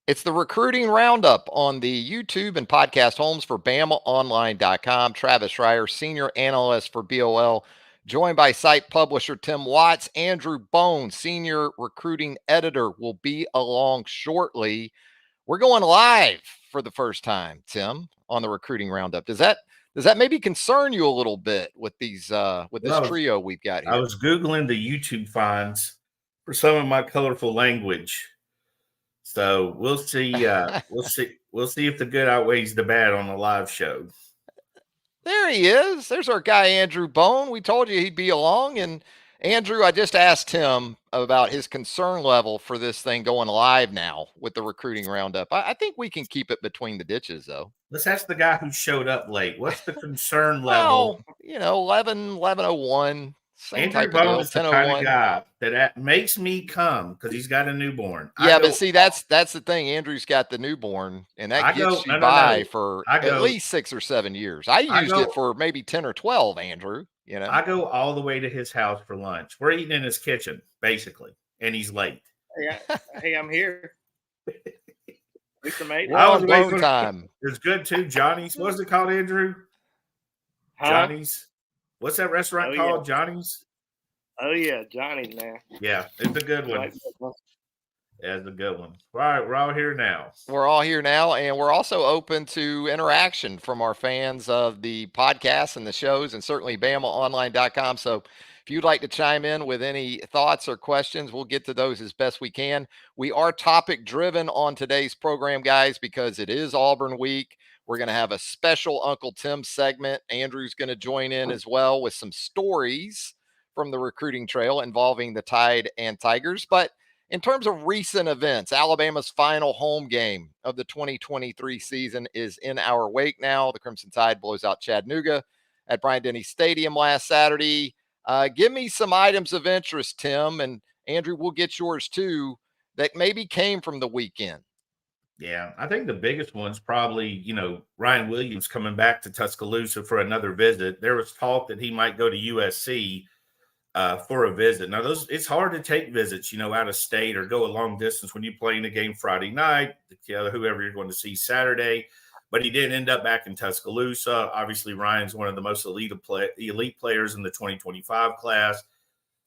It's the recruiting roundup on the YouTube and podcast homes for BamaOnline.com. Travis Schreier, senior analyst for BOL, joined by site publisher Tim Watts. Andrew Bone, senior recruiting editor, will be along shortly. We're going live for the first time, Tim, on the recruiting roundup. Does that maybe concern you a little bit with these with this trio we've got here? I was Googling the YouTube finds for some of my colorful language. So we'll see. We'll see if the good outweighs the bad on the live show. There he is. There's our guy, Andrew Bone. We told you he'd be along. And Andrew, I just asked him about his concern level for this thing going live now with the recruiting roundup. I think we can keep it between the ditches, though. Let's ask the guy who showed up late. What's the concern level? 11:01. Same Andrew type of Bone deal. is the kind of 10:01. guy that makes me come because he's got a newborn. Yeah, but see, that's the thing. Andrew's got the newborn, and that gets you by for at least 6 or 7 years. I used it for maybe 10 or 12, Andrew. I go all the way to his house for lunch. We're eating in his kitchen, basically, and he's late. Hey, I'm here. Long time. It's good too. Johnny's. What's it called, Andrew? Huh? Johnny's. What's that restaurant called? Yeah. Johnny's. Oh yeah, Johnny's, man. Yeah, it's a good one. Yeah, it's a good one. All right, we're all here now. We're all here now, and we're also open to interaction from our fans of the podcasts and the shows, and certainly BamaOnline.com. So if you'd like to chime in with any thoughts or questions, we'll get to those as best we can. We are topic driven on today's program, guys, because it is Auburn week. We're going to have a special Uncle Tim segment. Andrew's going to join in as well with some stories from the recruiting trail involving the Tide and Tigers. But in terms of recent events, Alabama's final home game of the 2023 season is in our wake now. The Crimson Tide blows out Chattanooga at Bryant-Denny Stadium last Saturday. Give me some items of interest, Tim, and Andrew, we'll get yours too, that maybe came from the weekend. Yeah, I think the biggest one's probably, Ryan Williams coming back to Tuscaloosa for another visit. There was talk that he might go to USC for a visit. Now, it's hard to take visits, out of state or go a long distance when you play in a game Friday night, whoever you're going to see Saturday. But he did end up back in Tuscaloosa. Obviously, Ryan's one of the most elite players in the 2025 class.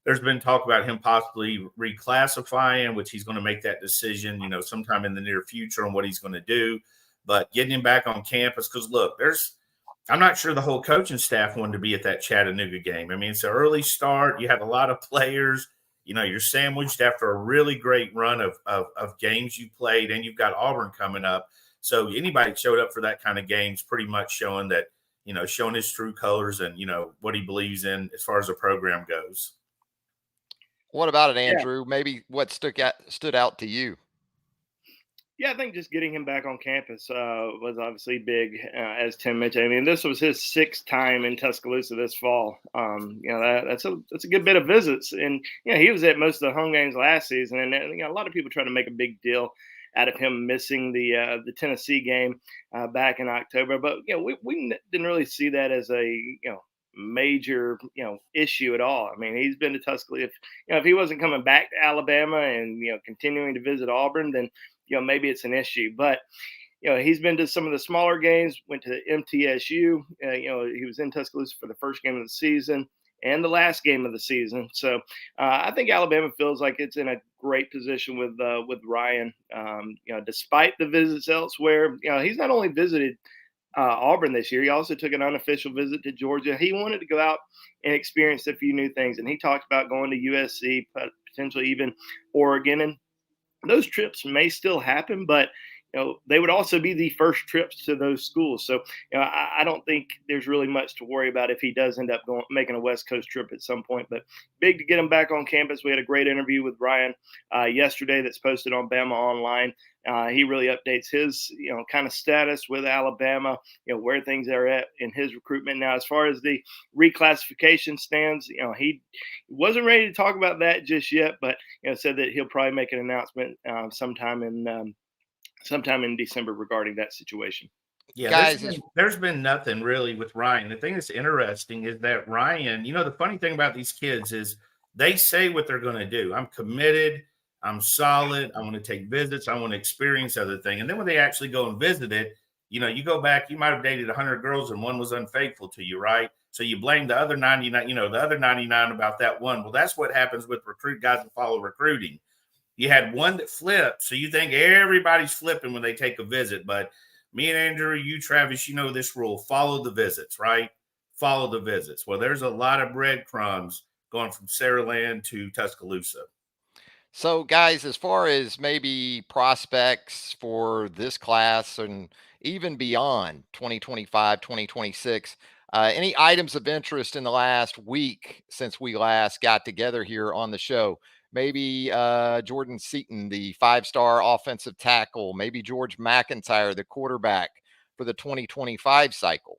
There's been talk about him possibly reclassifying, which he's going to make that decision, sometime in the near future on what he's going to do. But getting him back on campus, because look, I'm not sure the whole coaching staff wanted to be at that Chattanooga game. I mean, it's an early start. You have a lot of players. You're sandwiched after a really great run of games you played, and you've got Auburn coming up. So anybody that showed up for that kind of game is pretty much showing that, showing his true colors and, what he believes in as far as the program goes. What about it, Andrew? Yeah. Maybe what stood out to you? Yeah, I think just getting him back on campus was obviously big, as Tim mentioned. I mean, this was his 6th time in Tuscaloosa this fall. That's a good bit of visits, and he was at most of the home games last season, and a lot of people try to make a big deal out of him missing the Tennessee game back in October, but we didn't really see that as a major issue at all. I mean, he's been to Tuscaloosa. If he wasn't coming back to Alabama and continuing to visit Auburn, then maybe it's an issue. But he's been to some of the smaller games. Went to MTSU. He was in Tuscaloosa for the first game of the season and the last game of the season. So I think Alabama feels like it's in a great position with Ryan. Despite the visits elsewhere, he's not only visited Auburn this year. He also took an unofficial visit to Georgia. He wanted to go out and experience a few new things, and he talked about going to USC, potentially even Oregon, and those trips may still happen, but they would also be the first trips to those schools. So I don't think there's really much to worry about if he does end up making a West Coast trip at some point. But big to get him back on campus. We had a great interview with Ryan yesterday that's posted on Bama Online. He really updates his kind of status with Alabama, where things are at in his recruitment. Now, as far as the reclassification stands, he wasn't ready to talk about that just yet, but said that he'll probably make an announcement sometime in December regarding that situation. Yeah, guys, there's been nothing really with Ryan. The thing that's interesting is that Ryan, the funny thing about these kids is they say what they're going to do. I'm committed. I'm solid. I want to take visits. I want to experience other thing. And then when they actually go and visit it, you go back, you might have dated 100 girls and one was unfaithful to you, right? So you blame the other 99, the other 99 about that one. Well, that's what happens with recruit guys that follow recruiting. You had one that flipped, so you think everybody's flipping when they take a visit. But me and Andrew, you, Travis, you know this rule: follow the visits, right? Follow the visits. Well, there's a lot of breadcrumbs going from Saraland to Tuscaloosa. So, guys, as far as maybe prospects for this class and even beyond 2025, 2026, any items of interest in the last week since we last got together here on the show? Maybe Jordan Seaton, the 5-star offensive tackle, maybe George McIntyre, the quarterback for the 2025 cycle.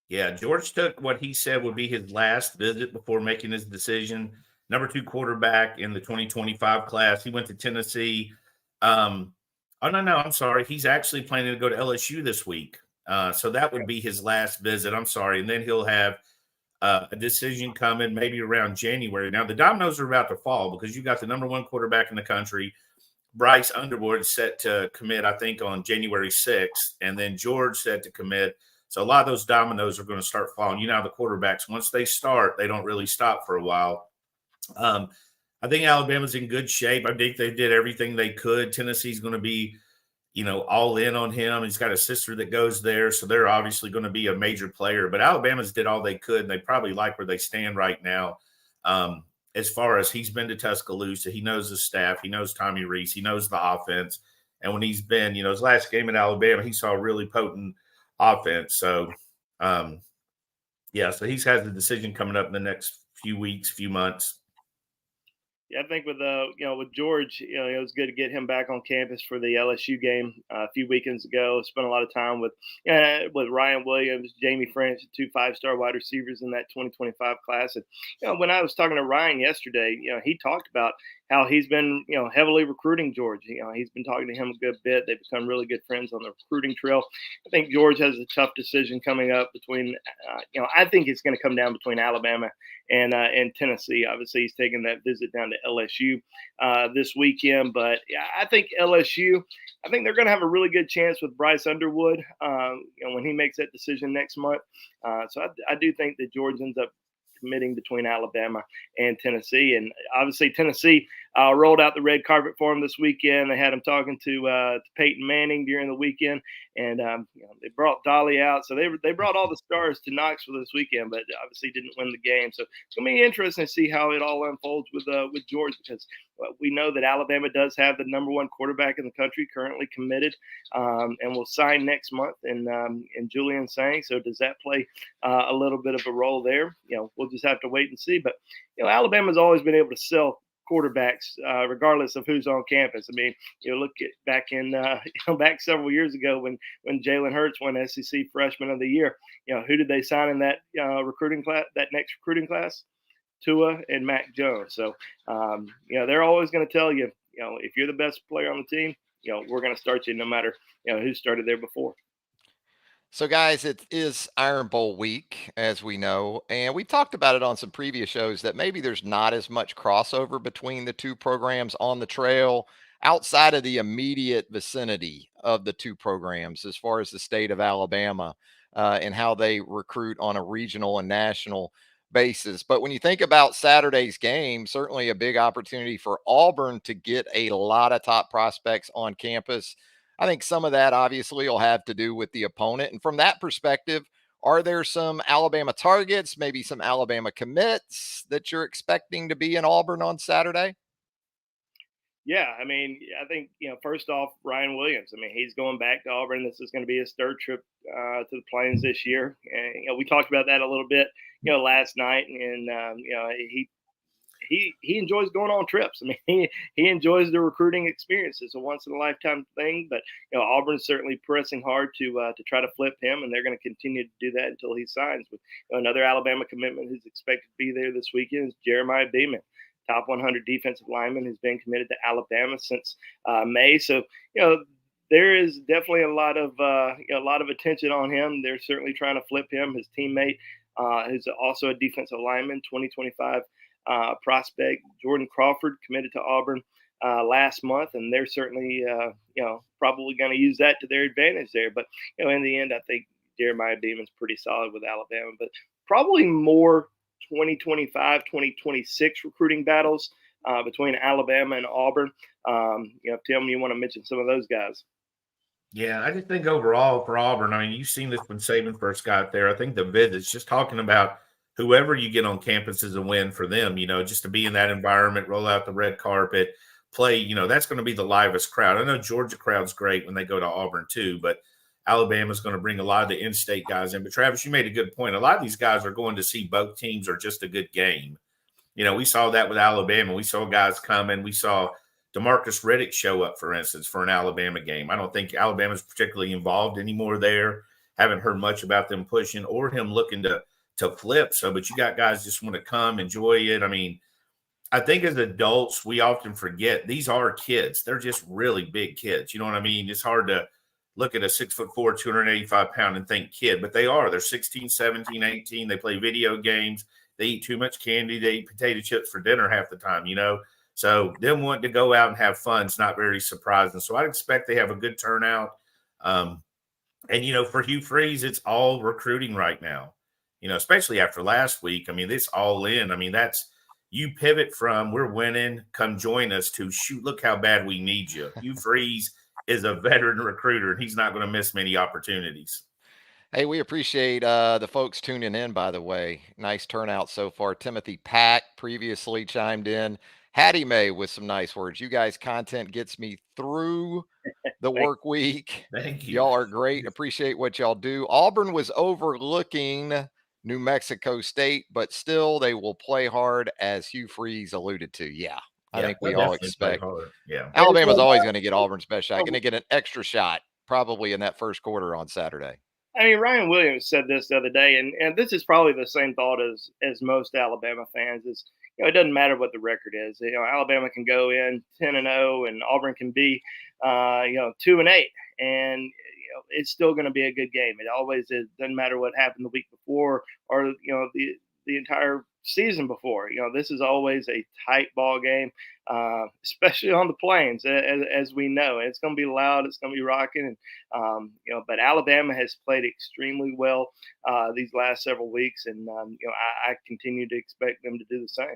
Yeah, George took what he said would be his last visit before making his decision. Number 2 quarterback in the 2025 class. He went to Tennessee. Oh, no, I'm sorry. He's actually planning to go to LSU this week. So that would be his last visit. I'm sorry. And then he'll have a decision coming maybe around January. Now, the dominoes are about to fall because you got the number 1 quarterback in the country. Bryce Underwood is set to commit, I think, on January 6th. And then George set to commit. So a lot of those dominoes are going to start falling. The quarterbacks, once they start, they don't really stop for a while. I think Alabama's in good shape. I think they did everything they could. Tennessee's going to be, all in on him. He's got a sister that goes there, so they're obviously going to be a major player. But Alabama's did all they could, and they probably like where they stand right now. As far as he's been to Tuscaloosa, he knows the staff, he knows Tommy Reese, he knows the offense. And when he's been, his last game in Alabama, he saw a really potent offense. So, so he's has a decision coming up in the next few weeks, few months. Yeah, I think with with George, it was good to get him back on campus for the LSU game a few weekends ago. Spent a lot of time with Ryan Williams, Jamie French, 2 5-star wide receivers in that 2025 class. And when I was talking to Ryan yesterday, he talked about how he's been heavily recruiting George. He's been talking to him a good bit. They've become really good friends on the recruiting trail. I think George has a tough decision coming up between. I think it's going to come down between Alabama and Tennessee. Obviously, he's taking that visit down to LSU this weekend. But yeah, I think LSU, I think they're going to have a really good chance with Bryce Underwood when he makes that decision next month. So I do think that George ends up committing between Alabama and Tennessee. And obviously Tennessee rolled out the red carpet for him this weekend. They had him talking to Peyton Manning during the weekend, and they brought Dolly out. So they brought all the stars to Knoxville this weekend, but obviously didn't win the game. So it's going to be interesting to see how it all unfolds with George, because we know that Alabama does have the number 1 quarterback in the country currently committed, and will sign next month in Julian Sang. So does that play a little bit of a role there? We'll just have to wait and see. But Alabama's always been able to sell quarterbacks regardless of who's on campus. I mean, look at back in back several years ago when Jalen Hurts won SEC Freshman of the Year. Who did they sign in that recruiting class? That next recruiting class? Tua and Mac Jones. So they're always going to tell you, if you're the best player on the team, we're going to start you no matter who started there before. So, guys, it is Iron Bowl week, as we know, and we talked about it on some previous shows that maybe there's not as much crossover between the 2 programs on the trail outside of the immediate vicinity of the 2 programs as far as the state of Alabama and how they recruit on a regional and national basis. But when you think about Saturday's game, certainly a big opportunity for Auburn to get a lot of top prospects on campus. I think some of that obviously will have to do with the opponent. And from that perspective, are there some Alabama targets, maybe some Alabama commits that you're expecting to be in Auburn on Saturday? Yeah, I mean, I think first off, Ryan Williams. I mean, he's going back to Auburn. This is going to be his 3rd trip to the Plains this year, and we talked about that a little bit, last night. And he enjoys going on trips. I mean, he enjoys the recruiting experience. It's a once in a lifetime thing. But Auburn's certainly pressing hard to try to flip him, and they're going to continue to do that until he signs. With another Alabama commitment who's expected to be there this weekend is Jeremiah Beeman. Top 100 defensive lineman, who's been committed to Alabama since May. So, there is definitely a lot of attention on him. They're certainly trying to flip him. His teammate, who's also a defensive lineman, 2025 prospect, Jordan Crawford, committed to Auburn last month, and they're certainly probably going to use that to their advantage there. But in the end, I think Jeremiah Beeman's pretty solid with Alabama, but probably more 2025, 2026 recruiting battles between Alabama and Auburn. Tim, you want to mention some of those guys? Yeah, I just think overall for Auburn, I mean, you've seen this when Saban first got there. I think the visits, just talking about whoever you get on campus is a win for them, just to be in that environment, roll out the red carpet, play, that's going to be the livest crowd. I know Georgia crowd's great when they go to Auburn too, but Alabama's going to bring a lot of the in-state guys in. But Travis, you made a good point. A lot of these guys are going to see both teams are just a good game. We saw that with Alabama. We saw guys coming. We saw DeMarcus Riddick show up, for instance, for an Alabama game. I don't think Alabama's particularly involved anymore there. Haven't heard much about them pushing or him looking to flip. So, but you got guys just want to come, enjoy it. I mean, I think as adults, we often forget these are kids. They're just really big kids. You know what I mean? It's hard to look at a 6'4", 285-pound and think kid, but they are. They're 16, 17, 18. They play video games. They eat too much candy. They eat potato chips for dinner half the time, So them wanting to go out and have fun is not very surprising. So I'd expect they have a good turnout. And, for Hugh Freeze, it's all recruiting right now, especially after last week. I mean, it's all in. I mean, that's you pivot from we're winning, come join us to shoot, look how bad we need you. Hugh Freeze is a veteran recruiter, and he's not going to miss many opportunities. Hey, we appreciate the folks tuning in, by the way. Nice turnout so far. Timothy Pack previously chimed in. Hattie Mae with some nice words. You guys' content gets me through the work week. Thank you. Y'all are great. Appreciate what y'all do. Auburn was overlooking New Mexico State, but still they will play hard, as Hugh Freeze alluded to. Yeah, I think we all expect. Yeah, Alabama's always going to get Auburn's best shot. Going to get an extra shot probably in that first quarter on Saturday. I mean, Ryan Williams said this the other day, and this is probably the same thought as most Alabama fans. Is it doesn't matter what the record is. Alabama can go in 10-0, and Auburn can be 2-8, and it's still going to be a good game. It always is. Doesn't matter what happened the week before or the entire season before. This is always a tight ball game, especially on the plains, as we know. It's going to be loud. It's going to be rocking. And, but Alabama has played extremely well these last several weeks. And, I continue to expect them to do the same.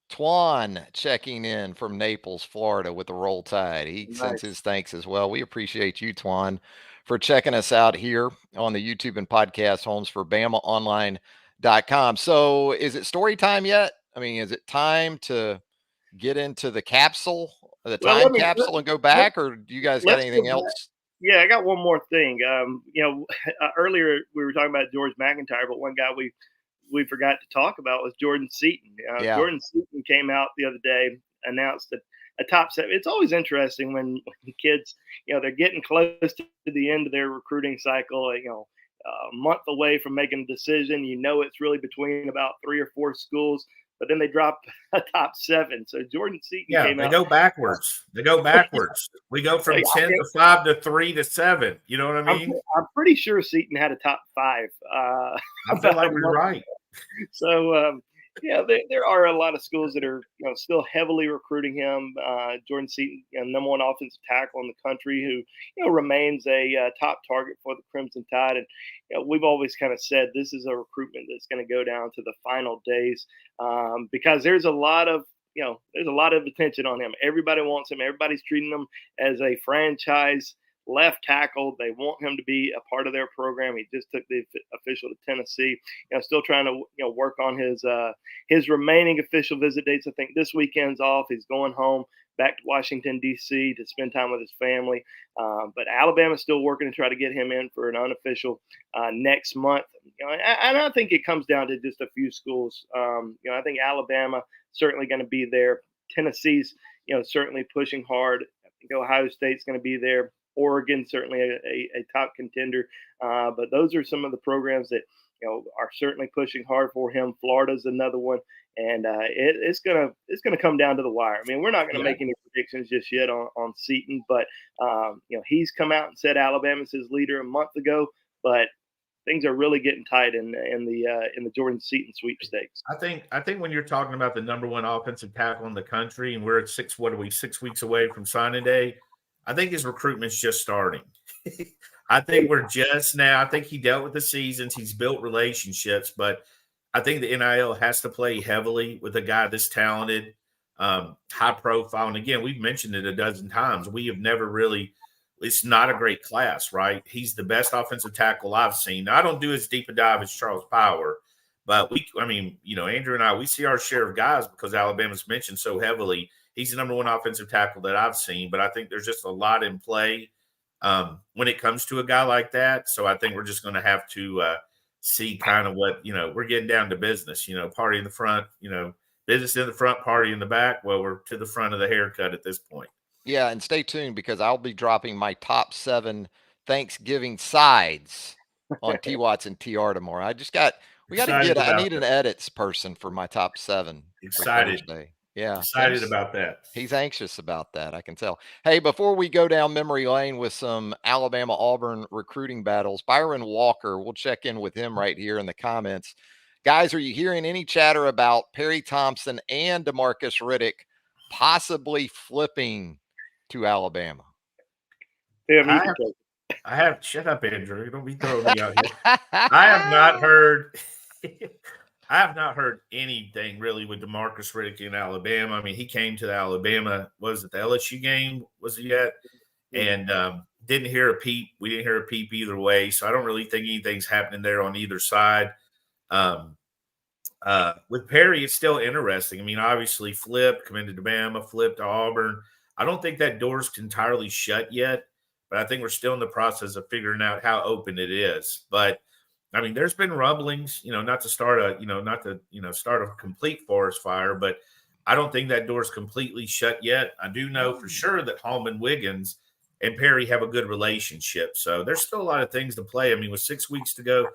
Twan checking in from Naples, Florida with the Roll Tide. He sends his thanks as well. We appreciate you, Twan, for checking us out here on the YouTube and podcast homes for BamaOnline.com. So is it story time yet? I mean, is it time to get into the capsule, capsule and go back, or do you guys got anything else? Yeah, I got one more thing. Earlier we were talking about George McIntyre, but one guy we forgot to talk about was Jordan Seaton. Jordan Seaton came out the other day, announced a top 7. It's always interesting when kids, they're getting close to the end of their recruiting cycle, a month away from making a decision. It's really between about 3 or 4 schools, but then they drop a top 7. So Jordan Seaton came out. They go backwards. We go from 10 to 5 to 3 to 7. You know what I mean? I'm pretty sure Seaton had a top 5. I feel like you're right. So, there are a lot of schools that are still heavily recruiting him. Jordan Seaton, number 1 offensive tackle in the country, who remains a top target for the Crimson Tide. And we've always kind of said this is a recruitment that's going to go down to the final days because there's a lot of attention on him. Everybody wants him. Everybody's treating him as a franchise left tackle. They want him to be a part of their program. He just took the official to Tennessee. Still trying to work on his remaining official visit dates. I think this weekend's off. He's going home back to Washington, D.C. to spend time with his family. But Alabama's still working to try to get him in for an unofficial next month. And I think it comes down to just a few schools. I think Alabama certainly going to be there. Tennessee's certainly pushing hard. I think Ohio State's going to be there. Oregon, certainly a top contender. But those are some of the programs that, are certainly pushing hard for him. Florida's another one. And it's gonna come down to the wire. I mean, we're not gonna make any predictions just yet on Seaton, but he's come out and said Alabama's his leader a month ago. But things are really getting tight in the Jordan Seaton sweepstakes. I think when you're talking about the number one offensive tackle in the country, and we're at 6 weeks away from signing day, I think his recruitment's just starting. I think we're just now. I think he dealt with the seasons. He's built relationships, but I think the NIL has to play heavily with a guy this talented, high profile. And again, we've mentioned it a dozen times. We have never really. It's not a great class, right? He's the best offensive tackle I've seen. Now, I don't do as deep a dive as Charles Power, but Andrew and I, we see our share of guys because Alabama's mentioned so heavily. He's the number one offensive tackle that I've seen, but I think there's just a lot in play when it comes to a guy like that. So I think we're just going to have to see kind of what, we're getting down to business, party in the front, business in the front, party in the back. Well, we're to the front of the haircut at this point. Yeah, and stay tuned because I'll be dropping my top 7 Thanksgiving sides on T Watts and TR tomorrow. I need an edits person for my top 7 Excited. for Thursday. Yeah. Excited about that. He's anxious about that, I can tell. Hey, before we go down memory lane with some Alabama Auburn recruiting battles, Byron Walker, we'll check in with him right here in the comments. Guys, are you hearing any chatter about Perry Thompson and DeMarcus Riddick possibly flipping to Alabama? Yeah, I have shut up, Andrew. Don't be throwing me out here. I have not heard I have not heard anything really with DeMarcus Riddick in Alabama. I mean, he came to the Alabama, was it the LSU game? Was he at? And didn't hear a peep. We didn't hear a peep either way. So I don't really think anything's happening there on either side. With Perry, it's still interesting. I mean, obviously flipped, committed to Bama, flipped to Auburn. I don't think that door's entirely shut yet, but I think we're still in the process of figuring out how open it is. But I mean, there's been rumblings, not to start a complete forest fire, but I don't think that door's completely shut yet. I do know for sure that Hallman, Wiggins, and Perry have a good relationship. So there's still a lot of things to play. I mean, with 6 weeks to go,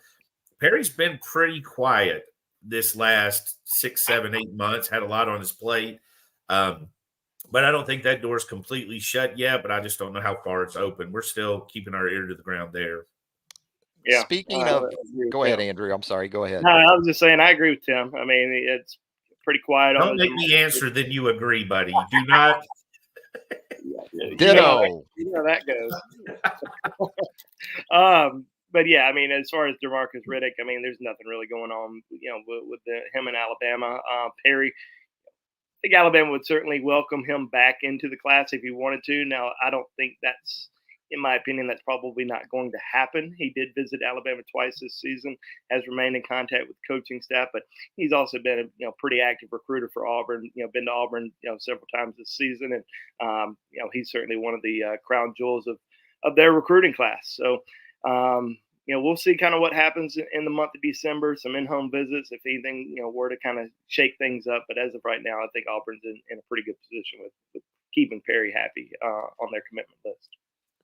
Perry's been pretty quiet this last 6, 7, 8 months, had a lot on his plate. But I don't think that door's completely shut yet, but I just don't know how far it's open. We're still keeping our ear to the ground there. Yeah. Speaking of, go ahead, Andrew. I'm sorry. Go ahead. No, I was just saying, I agree with Tim. I mean, it's pretty quiet. Don't make me answer, then you agree, buddy. Do not. Ditto. You know that goes. But yeah, I mean, as far as DeMarcus Riddick, I mean, there's nothing really going on, with him in Alabama. Perry, I think Alabama would certainly welcome him back into the class if he wanted to. Now, I don't think that's, in my opinion, that's probably not going to happen. He did visit Alabama twice this season, has remained in contact with the coaching staff, but he's also been a pretty active recruiter for Auburn. Been to Auburn several times this season, and he's certainly one of the crown jewels of their recruiting class. So we'll see kind of what happens in the month of December. Some in-home visits, if anything were to kind of shake things up. But as of right now, I think Auburn's in a pretty good position with keeping Perry happy on their commitment list.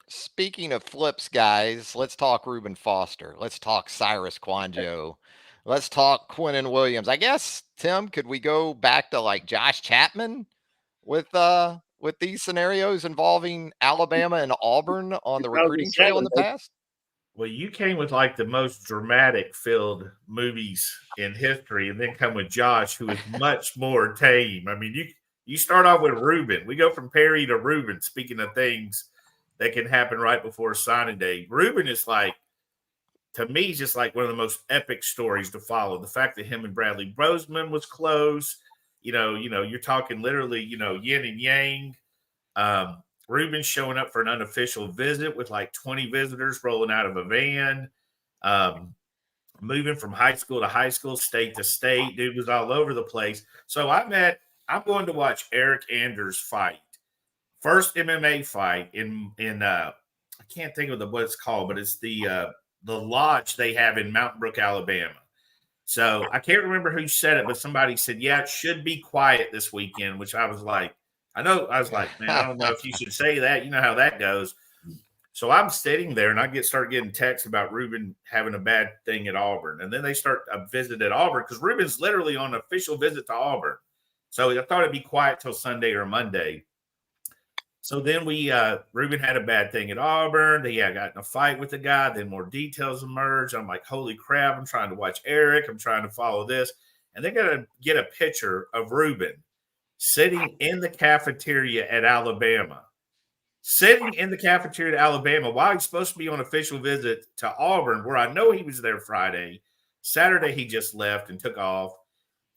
Speaking of flips, guys, let's talk Reuben Foster. Let's talk Cyrus Kouandjio. Let's talk Quinnen Williams. I guess, Tim, could we go back to like Josh Chapman with these scenarios involving Alabama and Auburn on the recruiting trail in the past? Well, you came with like the most dramatic filled movies in history, and then come with Josh, who is much more tame. I mean, you start off with Reuben. We go from Perry to Reuben. Speaking of things that can happen right before signing day, Reuben is like, to me, just like one of the most epic stories to follow. The fact that him and Bradley Bozeman was close, you're talking literally, yin and yang. Reuben showing up for an unofficial visit with like 20 visitors rolling out of a van, moving from high school to high school, state to state. Dude was all over the place. So I'm going to watch Eric Anders fight. First MMA fight in I can't think of what it's called, but it's the lodge they have in Mountain Brook, Alabama. So I can't remember who said it, but somebody said, yeah, it should be quiet this weekend, which I was like, man, I don't know if you should say that. You know how that goes. So I'm sitting there and I start getting texts about Reuben having a bad thing at Auburn. And then they start a visit at Auburn because Reuben's literally on an official visit to Auburn. So I thought it'd be quiet till Sunday or Monday. So then Ruben had a bad thing at Auburn. He got in a fight with the guy. Then more details emerged. I'm like, holy crap! I'm trying to watch Eric. I'm trying to follow this, and they're gonna get a picture of Ruben sitting in the cafeteria at Alabama. Sitting in the cafeteria at Alabama while he's supposed to be on official visit to Auburn, where I know he was there Friday. Saturday, he just left and took off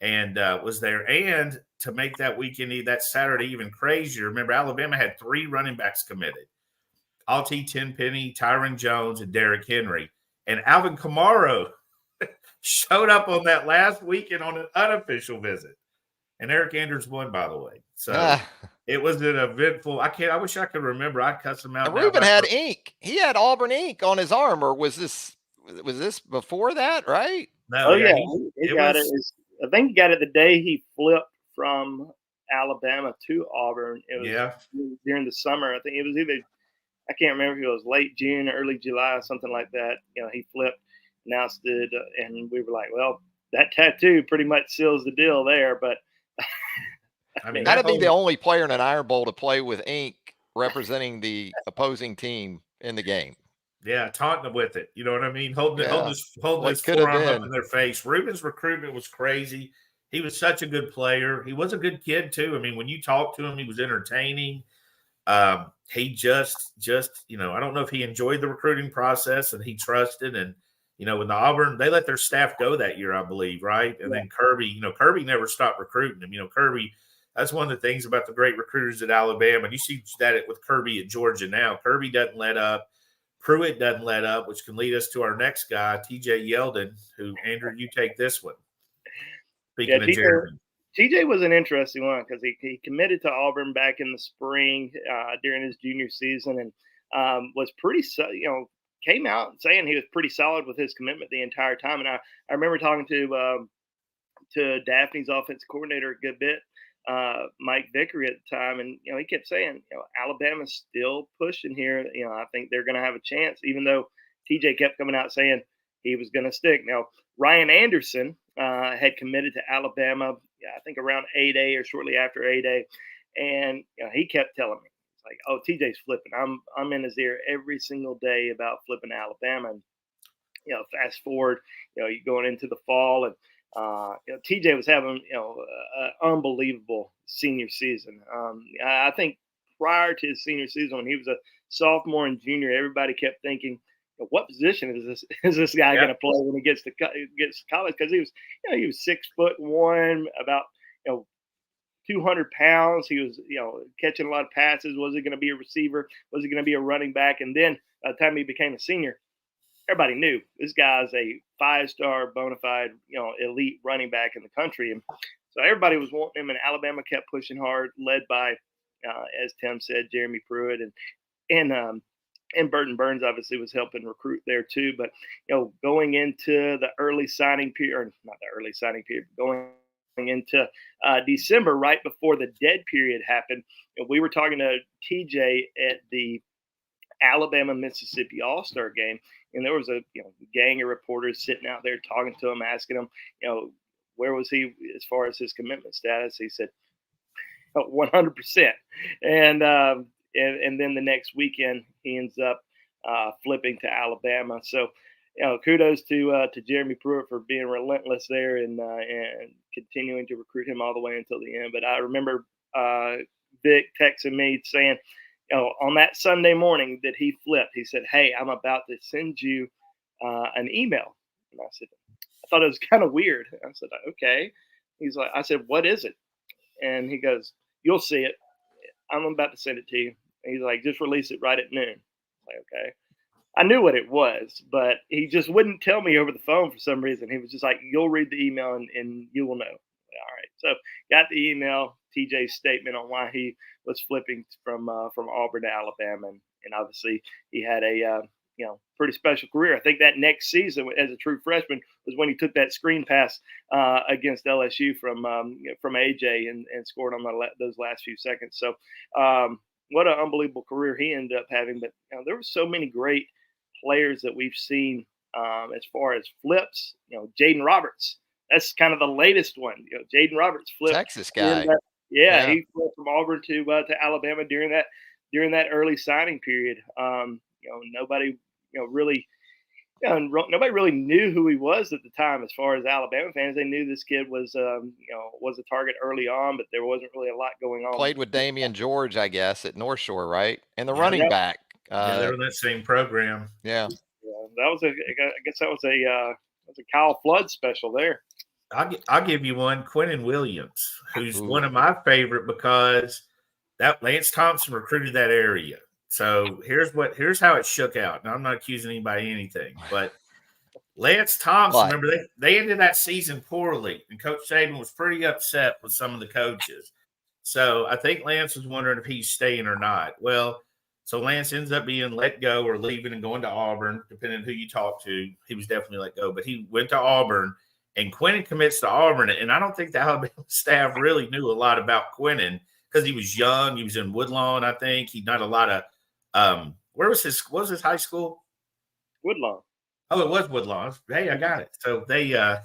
and was there. And to make that weekend, that Saturday even crazier, remember, Alabama had 3 running backs committed. Alti Tenpenny, Tyron Jones, and Derrick Henry. And Alvin Kamara showed up on that last weekend on an unofficial visit. And Eric Andrews won, by the way. So it was an eventful. I wish I could remember. I cussed him out. Ruben had ink. He had Auburn ink on his arm, or was this before that? Right? No, he got it. I think he got it the day he flipped from Alabama to Auburn. It was during the summer. I think it was either, I can't remember if it was late June or early July, something like that. He flipped, announced it, and we were like, well, that tattoo pretty much seals the deal there. But I mean, that'd be the only player in an Iron Bowl to play with ink representing the opposing team in the game. Yeah, taunting them with it. You know what I mean? Holding his forearm up in their face. Ruben's recruitment was crazy. He was such a good player. He was a good kid too. I mean, when you talk to him, he was entertaining. He just, I don't know if he enjoyed the recruiting process and he trusted. And, when the Auburn, they let their staff go that year, I believe, right? And then Kirby, Kirby never stopped recruiting him. Kirby, that's one of the things about the great recruiters at Alabama. And you see that with Kirby at Georgia now. Kirby doesn't let up. Pruitt doesn't let up, which can lead us to our next guy, TJ Yeldon, who, Andrew, you take this one. Speaking of Jeremy. TJ was an interesting one because he committed to Auburn back in the spring during his junior season and was pretty, came out saying he was pretty solid with his commitment the entire time. And I remember talking to Daphne's offensive coordinator a good bit, Mike Vickery at the time, and he kept saying, Alabama's still pushing here. I think they're going to have a chance, even though TJ kept coming out saying he was going to stick. Now, Ryan Anderson had committed to Alabama, I think around 8A or shortly after 8A, and he kept telling me, it's like, oh, TJ's flipping. I'm in his ear every single day about flipping Alabama. And fast forward, you going into the fall, and TJ was having an unbelievable senior season. I think prior to his senior season, when he was a sophomore and junior, everybody kept thinking, what position is this guy going to play when he gets to college? Because he was 6'1", about 200 pounds. He was catching a lot of passes. Was he going to be a receiver? Was he going to be a running back? And then by the time he became a senior, everybody knew this guy's a 5-star bona fide, elite running back in the country. And so everybody was wanting him, and Alabama kept pushing hard, led by, as Tim said, Jeremy Pruitt and Burton Burns obviously was helping recruit there too. But, going into the early signing period, or not the early signing period, going into December, right before the dead period happened, we were talking to TJ at the Alabama-Mississippi All-Star game, and there was a gang of reporters sitting out there talking to him, asking him, where was he as far as his commitment status? He said 100%, and then the next weekend he ends up flipping to Alabama. So kudos to Jeremy Pruitt for being relentless there and continuing to recruit him all the way until the end. But I remember Vic texting me saying, on that Sunday morning that he flipped, he said, "Hey, I'm about to send you an email." And I said, I thought it was kind of weird. I said, okay. He's like, I said, what is it? And he goes, you'll see it. I'm about to send it to you. And he's like, just release it right at noon. I'm like, okay. I knew what it was, but he just wouldn't tell me over the phone for some reason. He was just like, you'll read the email and you will know. All right. So got the email, TJ's statement on why he was flipping from Auburn to Alabama. And obviously he had a, pretty special career. I think that next season as a true freshman was when he took that screen pass against LSU from AJ and scored on those last few seconds. So what an unbelievable career he ended up having. But there were so many great players that we've seen as far as flips. Jaden Roberts. That's kind of the latest one. Jaden Roberts flipped. Texas guy. He flipped from Auburn to Alabama during that during that early signing period. Nobody, really, nobody really knew who he was at the time. As far as Alabama fans, they knew this kid was, was a target early on, but there wasn't really a lot going on. Played with Damian George, I guess, at North Shore, right? And the Yeah, running back. yeah, they were in that same program. Yeah. That was I guess that was a Kyle Flood special there. I'll give you one, Quentin Williams, who's Ooh. one of my favorite because that Lance Thompson recruited that area. So here's how it shook out. Now I'm not accusing anybody of anything, but Lance Thompson, remember they ended that season poorly, and Coach Saban was pretty upset with some of the coaches. So I think Lance was wondering if he's staying or not. Well, so Lance ends up being let go or leaving and going to Auburn, depending on who you talk to. He was definitely let go, but he went to Auburn, and Quentin commits to Auburn. And I don't think the Alabama staff really knew a lot about Quentin because he was young. He was in Woodlawn, I think. He'd not a lot of what was his high school? Woodlawn. Oh, it was Woodlawn. Hey, I got it. So they I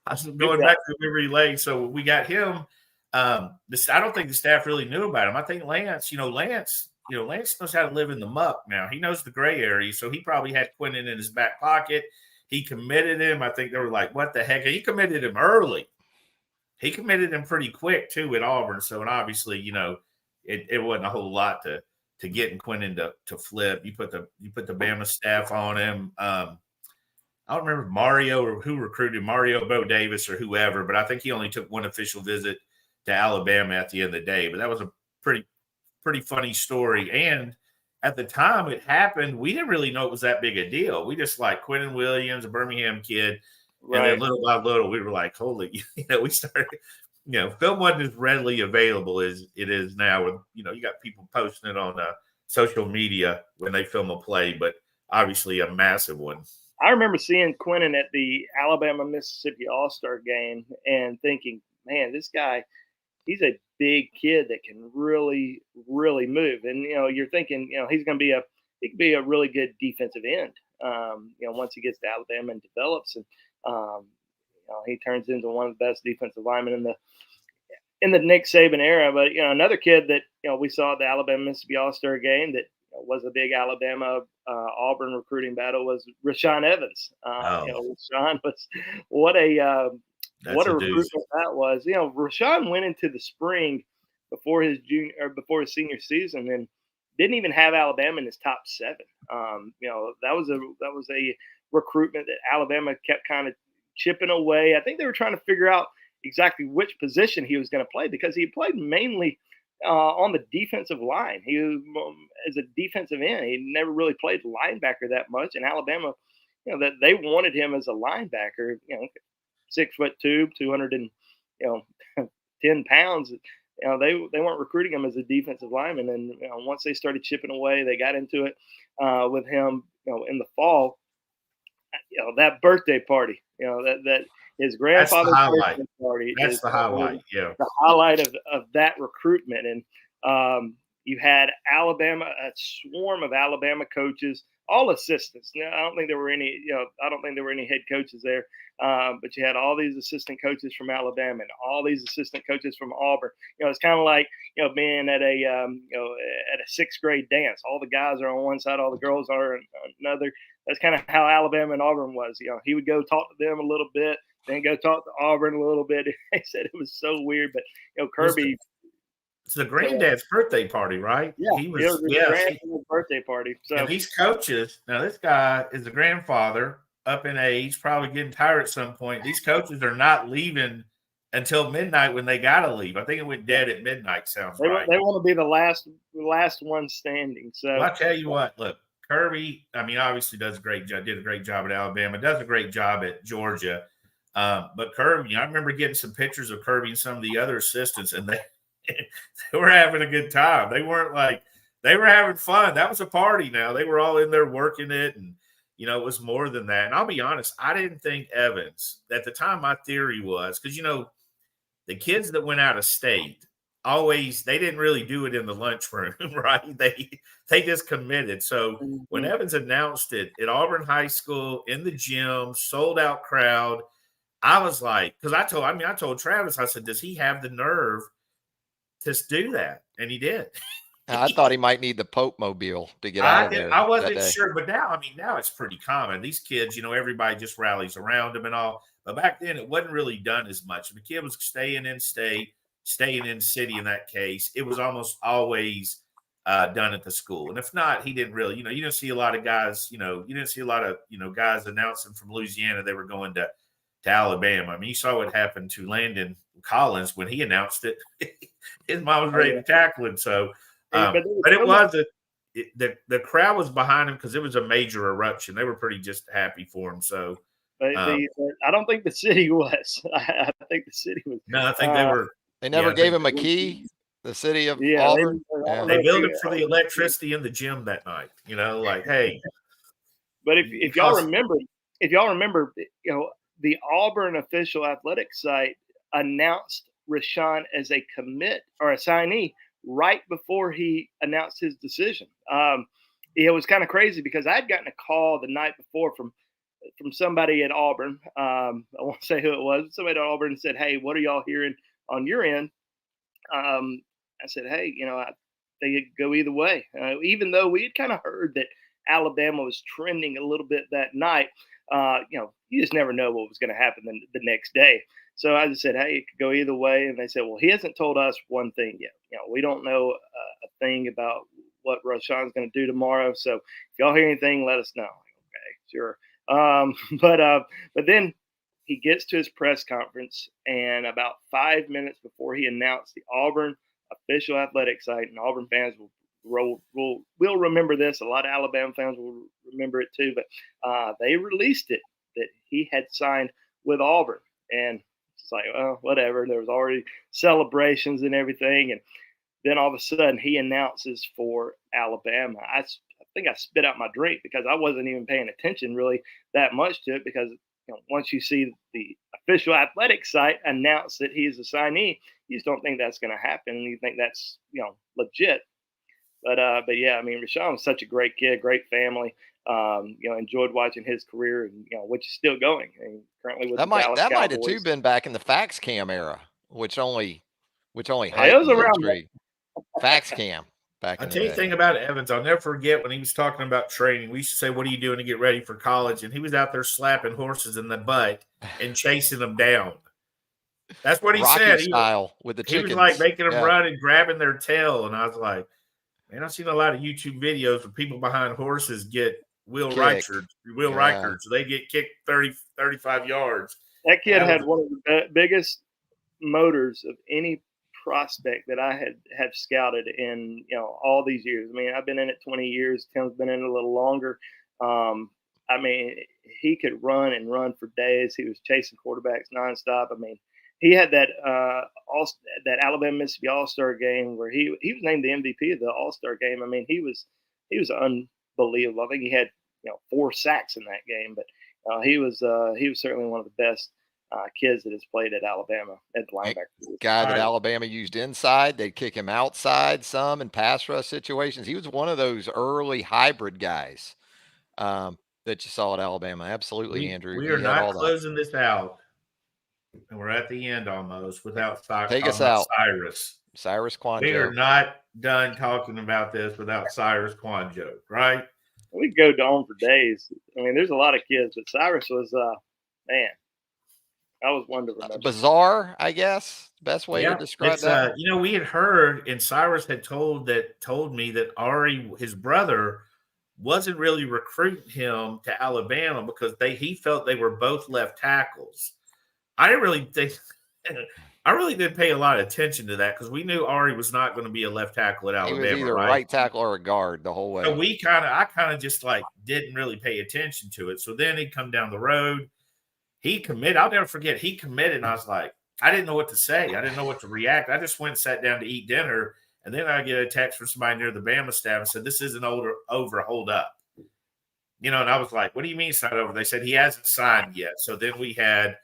was going back to memory lane. So we got him. I don't think the staff really knew about him. I think Lance knows how to live in the muck now. He knows the gray area. So he probably had Quentin in his back pocket. He committed him. I think they were like, what the heck? He committed him early. He committed him pretty quick too at Auburn. So, and obviously, it wasn't a whole lot to getting Quentin to flip. You put the Bama staff on him. I don't remember Mario or who recruited Mario, Bo Davis or whoever, but I think he only took one official visit to Alabama at the end of the day. But that was a pretty funny story. And at the time it happened, we didn't really know it was that big a deal. We just like Quentin Williams, a Birmingham kid. Right. And then little by little, we were like, holy, we started, film wasn't as readily available as it is now. With, you got people posting it on social media when they film a play, but obviously a massive one. I remember seeing Quentin at the Alabama-Mississippi All-Star game and thinking, man, this guy, he's a big kid that can really, really move. And, you're thinking, he can be a really good defensive end, once he gets to Alabama and develops. And, he turns into one of the best defensive linemen in the Nick Saban era. But, another kid that, we saw at the Alabama-Mississippi All-Star game that was a big Alabama Auburn recruiting battle was Rashaan Evans. Rashaan was what a recruitment that was. Rashaan went into the spring before his senior season and didn't even have Alabama in his top 7. That was a recruitment that Alabama kept kind of chipping away. I think they were trying to figure out exactly which position he was going to play because he played mainly on the defensive line. He was as a defensive end. He never really played linebacker that much. And Alabama, that they wanted him as a linebacker. 6'2", 210 pounds. They weren't recruiting him as a defensive lineman. And once they started chipping away, they got into it with him. In the fall, that birthday party. That his grandfather's birthday party. That's the highlight. Yeah, the highlight of that recruitment. And you had Alabama, a swarm of Alabama coaches, all assistants. I don't think there were any. I don't think there were any head coaches there. But you had all these assistant coaches from Alabama and all these assistant coaches from Auburn. It's kind of like being at a at a 6th grade dance. All the guys are on one side, all the girls are on another. That's kind of how Alabama and Auburn was. He would go talk to them a little bit, then go talk to Auburn a little bit. They said it was so weird, but Kirby. It's the granddad's birthday party, right? Yeah, it was his granddad's birthday party. So and these coaches, now this guy is a grandfather up in age, probably getting tired at some point. These coaches are not leaving until midnight when they got to leave. I think it went dead at midnight. Sounds right. They want to be the last one standing. So well, I tell you what, look, Kirby, obviously did a great job at Alabama, does a great job at Georgia. But Kirby, I remember getting some pictures of Kirby and some of the other assistants, and they were having a good time. They weren't like, they were having fun. That was a party now. They were all in there working it, and it was more than that. And I'll be honest, I didn't think Evans, at the time my theory was, because, the kids that went out of state, they didn't really do it in the lunchroom, right? They just committed. So when Evans announced it at Auburn High School in the gym, sold out crowd, I was like, because I told Travis, I said, does he have the nerve to do that? And he did. I thought he might need the Pope mobile to get out I of did. there I that wasn't day. sure, but now, I mean, now it's pretty common. These kids, everybody just rallies around them and all. But back then, it wasn't really done as much. If a kid was staying in state, staying in city, in that case, it was almost always done at the school. And if not, he didn't really. You didn't see a lot of guys. You didn't see a lot of guys announcing from Louisiana they were going to Alabama. I mean, you saw what happened to Landon Collins when he announced it. His mom was ready to tackle him. So, but it was the crowd was behind him because it was a major eruption. They were pretty just happy for him. So, I don't think the city was. I think the city was. No, I think they were. They never gave him a key. The city of Auburn. They billed him for the electricity in the gym that night. Like, hey. But if y'all remember, the Auburn official athletics site announced Rashawn as a commit or a signee right before he announced his decision. It was kind of crazy because I'd gotten a call the night before from somebody at Auburn. I won't say who it was. Somebody at Auburn said, "Hey, what are y'all hearing on your end?" I said, "Hey, I think it could go either way." Even though we had kind of heard that Alabama was trending a little bit that night, you just never know what was going to happen the next day. So I just said, "Hey, it could go either way." And they said, "Well, he hasn't told us one thing yet. We don't know a thing about what Rashawn's going to do tomorrow. So if y'all hear anything, let us know." Okay, sure. But then he gets to his press conference, and about 5 minutes before he announced the Auburn official athletic site, and Auburn fans will remember this. A lot of Alabama fans will remember it too. But they released it that he had signed with Auburn, and it's like, well, whatever. There was already celebrations and everything, and then all of a sudden he announces for Alabama. I think I spit out my drink because I wasn't even paying attention really that much to it because once you see the official athletic site announce that he's a signee, you just don't think that's going to happen. You think that's legit. But yeah, I mean, Rashawn was such a great kid, great family. Enjoyed watching his career, and which is still going. And currently with that the Dallas might Cowboys. have too been back in the fax cam era, which only It heightened was the around intrigue. Fax cam back I'll in tell the you the day. thing about Evans. I'll never forget when he was talking about training. We used to say, "What are you doing to get ready for college?" And he was out there slapping horses in the butt and chasing them down. That's what he Rocky said. style with the He was chickens. like making them run and grabbing their tail. And I was like, man, I've seen a lot of YouTube videos where people behind horses get Will Reichard. So they get kicked 30, 35 yards. That kid had one of the biggest motors of any prospect that I have scouted in all these years. I mean, I've been in it 20 years. Tim's been in it a little longer. I mean, he could run and run for days. He was chasing quarterbacks nonstop. I mean, he had that Alabama Mississippi All-Star game where he was named the MVP of the All-Star game. I mean, he was unbelievable. I think he had 4 sacks in that game, but he was certainly one of the best kids that has played at Alabama at the linebacker. Guy that Alabama used inside, they'd kick him outside some in pass rush situations. He was one of those early hybrid guys that you saw at Alabama. Absolutely, Andrew. We are not closing this out, and we're at the end almost without take us out, Cyrus Kouandjio. We are not done talking about this without Cyrus Kouandjio, right? We go on for days. I mean, there's a lot of kids, but Cyrus was man. I was one to remember. Bizarre, I guess. Best way to describe that. We had heard, and Cyrus had told me that Ari, his brother, wasn't really recruiting him to Alabama because he felt they were both left tackles. I really didn't pay a lot of attention to that because we knew Ari was not going to be a left tackle at Alabama. He was either right tackle or a guard the whole way. So I kind of just didn't really pay attention to it. So then he'd come down the road. He committed. I'll never forget. He committed, and I was like, I didn't know what to say. I didn't know what to react. I just went and sat down to eat dinner, and then I get a text from somebody near the Bama staff and said, "This isn't over. Hold up." And I was like, "What do you mean it's not over?" They said he hasn't signed yet. So then we had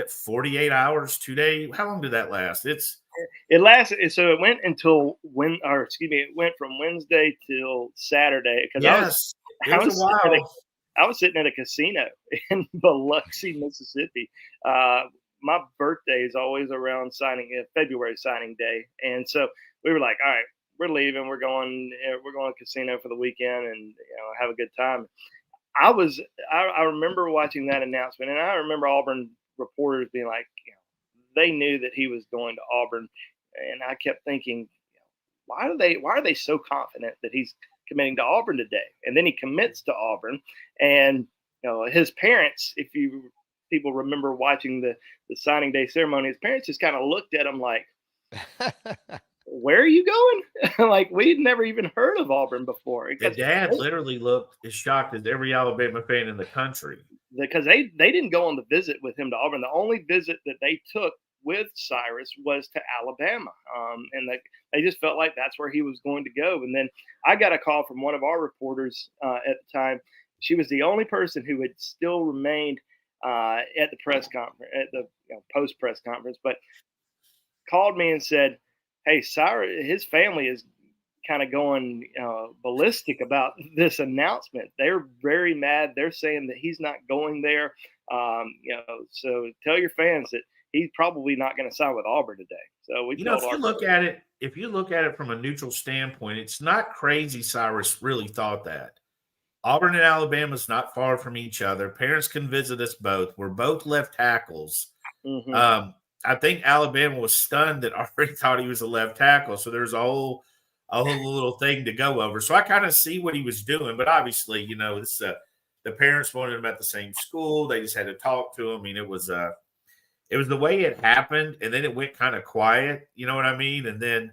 48 hours, 2 days. How long did that last? It lasted. So it went until it went from Wednesday till Saturday. Yes, it was a while. I was sitting at a casino in Biloxi, Mississippi. My birthday is always around February signing day. And so we were like, all right, we're leaving. We're going to casino for the weekend and have a good time. I remember watching that announcement, and I remember Auburn reporters being like, they knew that he was going to Auburn, and I kept thinking, why are they so confident that he's committing to Auburn today? And then he commits to Auburn, and his parents, if people remember watching the signing day ceremony, his parents just kind of looked at him like, where are you going? Like, we'd never even heard of Auburn before. The dad literally looked as shocked as every Alabama fan in the country. Because they didn't go on the visit with him to Auburn. The only visit that they took with Cyrus was to Alabama. And they just felt like that's where he was going to go. And then I got a call from one of our reporters at the time. She was the only person who had still remained at the press conference, at the post press conference, but called me and said, "Hey, Cyrus, his family is kind of going ballistic about this announcement. They're very mad. They're saying that he's not going there. So tell your fans that he's probably not going to sign with Auburn today." So we, if you look at it from a neutral standpoint, it's not crazy. Cyrus really thought that. Auburn and Alabama is not far from each other. Parents can visit us both. We're both left tackles. Mm-hmm. I think Alabama was stunned that already thought he was a left tackle. So there's a whole little thing to go over. So I kind of see what he was doing, but obviously, it's the parents wanted him at the same school. They just had to talk to him. I mean, it was the way it happened, and then it went kind of quiet. You know what I mean? And then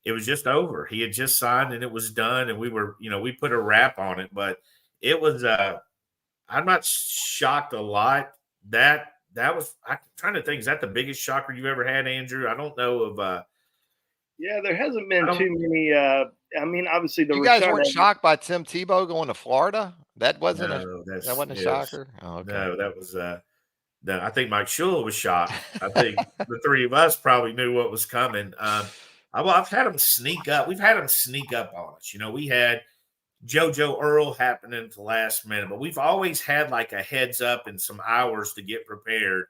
it was just over. He had just signed, and it was done. And we were, we put a wrap on it, but it was. I'm not shocked a lot. That was. I'm trying to think. Is that the biggest shocker you ever had, Andrew? I don't know of. Yeah, there hasn't been too many. I mean, obviously, you guys weren't shocked by Tim Tebow going to Florida. That wasn't a shocker. Oh, okay. No, that was. No, I think Mike Shula was shocked. I think the three of us probably knew what was coming. I've had them sneak up. We've had them sneak up on us. We had JoJo Earl happening at the last minute, but we've always had like a heads up and some hours to get prepared.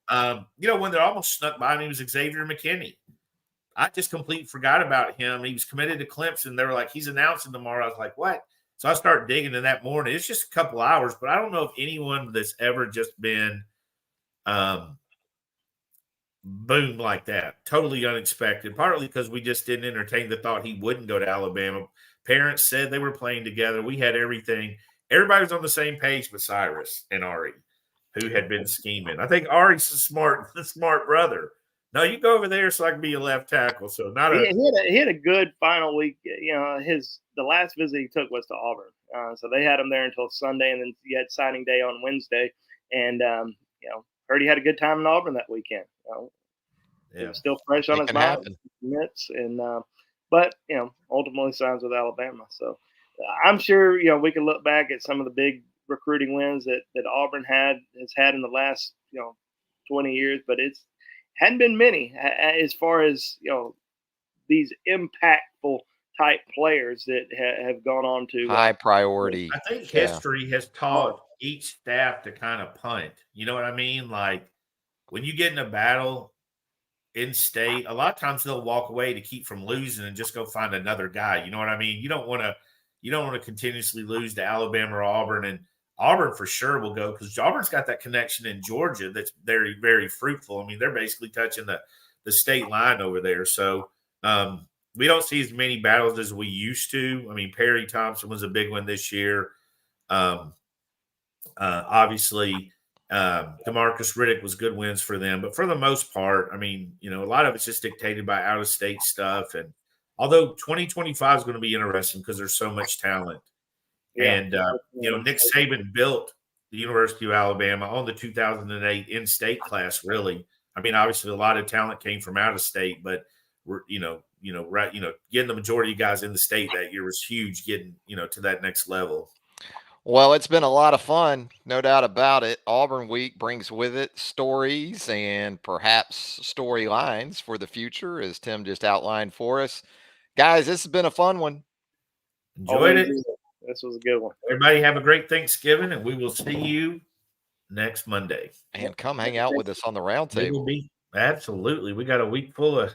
Right. When they're almost snuck by me was Xavier McKinney. I just completely forgot about him. He was committed to Clemson. They were like, he's announcing tomorrow. I was like, what? So I started digging in that morning. It's just a couple hours, but I don't know if anyone that's ever just been boom like that. Totally unexpected. Partly because we just didn't entertain the thought he wouldn't go to Alabama. Parents said they were playing together. We had everything. Everybody was on the same page but Cyrus and Ari, who had been scheming. I think Ari's the smart brother. No, you go over there so I can be a left tackle. So he had a good final week. The last visit he took was to Auburn. So they had him there until Sunday, and then he had signing day on Wednesday. And heard he had a good time in Auburn that weekend. It was still fresh on his mind. But ultimately signs with Alabama. So I'm sure we can look back at some of the big recruiting wins that Auburn has had in the last 20 years, but it's hadn't been many as far as these impactful type players that have gone on to high priority. I think history has taught each staff to kind of punt. You know what I mean? Like when you get in a battle in state, a lot of times they'll walk away to keep from losing and just go find another guy. You know what I mean? You don't want to continuously lose to Alabama or Auburn, and Auburn for sure will go because Auburn's got that connection in Georgia that's very, very fruitful. I mean, they're basically touching the state line over there. So we don't see as many battles as we used to. I mean, Perry Thompson was a big one this year. Obviously, DeMarcus Riddick was good wins for them. But for the most part, I mean, a lot of it's just dictated by out-of-state stuff. And although 2025 is going to be interesting because there's so much talent. Yeah. And, Nick Saban built the University of Alabama on the 2008 in-state class, really. I mean, obviously, a lot of talent came from out of state, but we're, getting the majority of guys in the state that year was huge, getting, to that next level. Well, it's been a lot of fun, no doubt about it. Auburn Week brings with it stories and perhaps storylines for the future, as Tim just outlined for us. Guys, this has been a fun one. Enjoyed it. This was a good one. Everybody have a great Thanksgiving, and we will see you next Monday. And come hang out with us on the roundtable. Absolutely. We got a week full of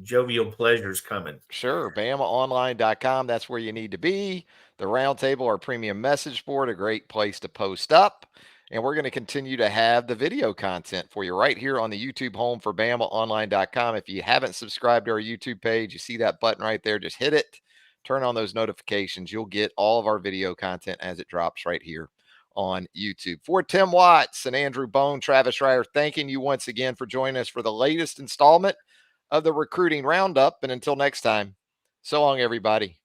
jovial pleasures coming. Sure. BamaOnline.com. That's where you need to be. The Roundtable, our premium message board, a great place to post up. And we're going to continue to have the video content for you right here on the YouTube home for BamaOnline.com. If you haven't subscribed to our YouTube page, you see that button right there. Just hit it. Turn on those notifications. You'll get all of our video content as it drops right here on YouTube. For Tim Watts and Andrew Bone, Travis Reier, thanking you once again for joining us for the latest installment of the Recruiting Roundup. And until next time, so long, everybody.